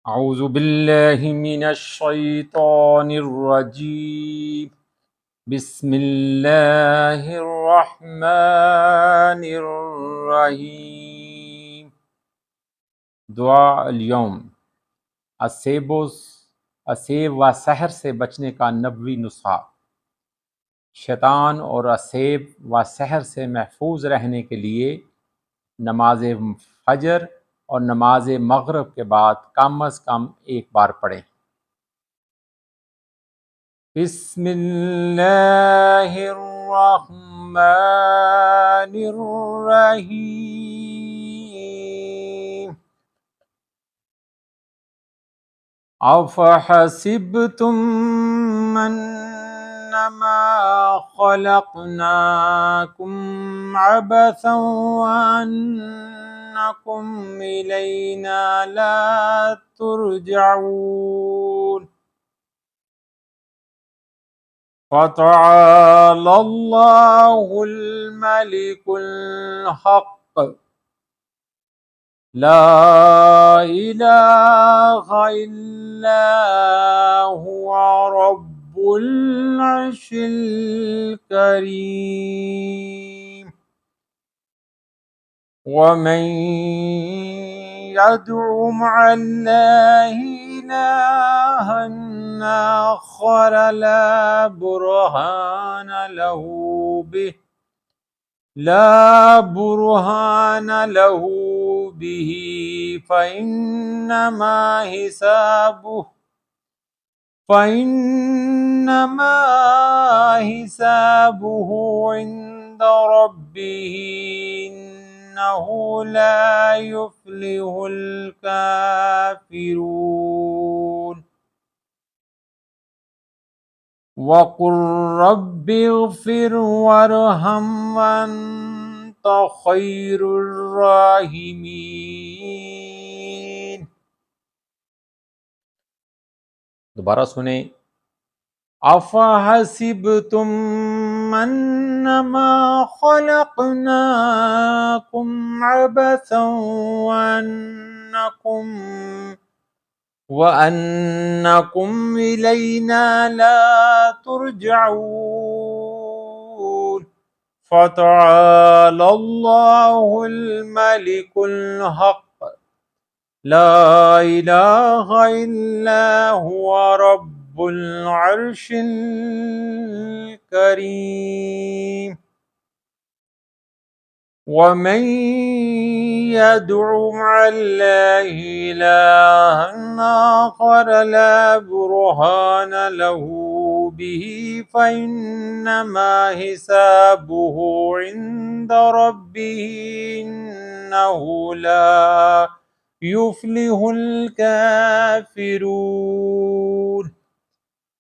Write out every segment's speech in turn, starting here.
اعوذ باللہ من الشیطان الرجیم بسم اللہ الرحمن الرحیم۔ دعا اليوم، اسیب و سحر سے بچنے کا نبوی نسخہ۔ شیطان اور اسیب و سحر سے محفوظ رہنے کے لیے نماز فجر اور نماز مغرب کے بعد کم از کم ایک بار پڑھیں۔ بسم اللہ الرحمن الرحیم۔ افحسبتم انما خلقناکم عبثا وانکم الینا لا ترجعون۔ فتعالى الله الملك الحق لا إله إلا هو رب العرش الكريم۔ ومن يدع مع الله إلها آخر لا برهان له به فإنما حسابه عند ربه إنه لا يفلح الكافرون۔ وقل رب اغفر وارحم وانت خیر الراحمین۔ دوبارہ سنیں۔ افحسبتم انما خلقناکم عبثا وَأَنَّكُمْ إِلَيْنَا لَا تُرْجَعُونَ۔ فَتَعَالَى اللَّهُ الْمَلِكُ الْحَقُّ لَا إِلَهَ إِلَّا هُوَ رَبُّ الْعَرْشِ الْكَرِيمِ۔ وَمَن يَدْعُ مَعَ اللَّهِ إِلَٰهًا آخَرَ لَا بُرْهَانَ لَهُ بِهِ فَإِنَّمَا حِسَابُهُ عِندَ رَبِّهِ إِنَّهُ لَا يُفْلِحُ الْكَافِرُونَ۔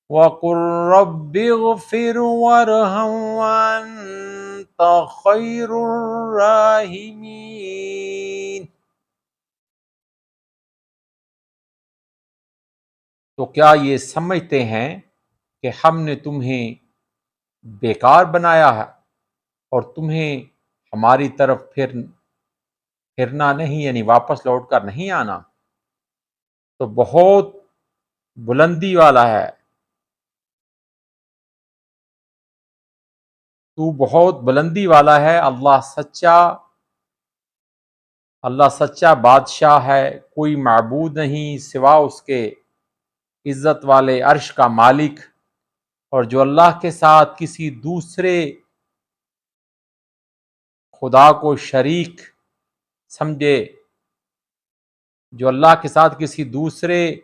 وَقُل رَّبِّ اغْفِرْ وَارْحَمْ وَأَنتَ خَيْرُ الراحمین۔ تو کیا یہ سمجھتے ہیں کہ ہم نے تمہیں بیکار بنایا ہے اور تمہیں ہماری طرف پھرنا نہیں، یعنی واپس لوٹ کر نہیں آنا؟ تو بہت بلندی والا ہے، تو بہت بلندی والا ہے۔ اللہ سچا بادشاہ ہے، کوئی معبود نہیں سوا اس کے، عزت والے عرش کا مالک۔ اور جو اللہ کے ساتھ کسی دوسرے خدا کو شریک سمجھے، جو اللہ کے ساتھ کسی دوسرے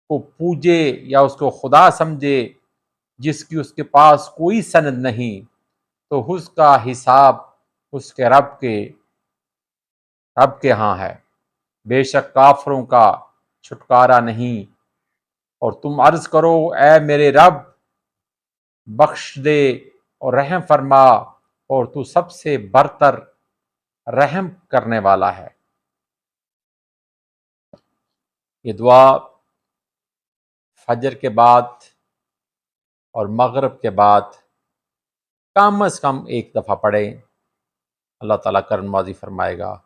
کو پوجے یا اس کو خدا سمجھے جس کی اس کے پاس کوئی سند نہیں، تو اس کا حساب اس کے رب کے ہاں ہے۔ بے شک کافروں کا چھٹکارا نہیں۔ اور تم عرض کرو اے میرے رب بخش دے اور رحم فرما، اور تو سب سے برتر رحم کرنے والا ہے۔ یہ دعا فجر کے بعد اور مغرب کے بعد کم از کم ایک دفعہ پڑھیں، اللہ تعالیٰ کرم نوازی فرمائے گا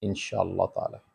انشاءاللہ تعالی۔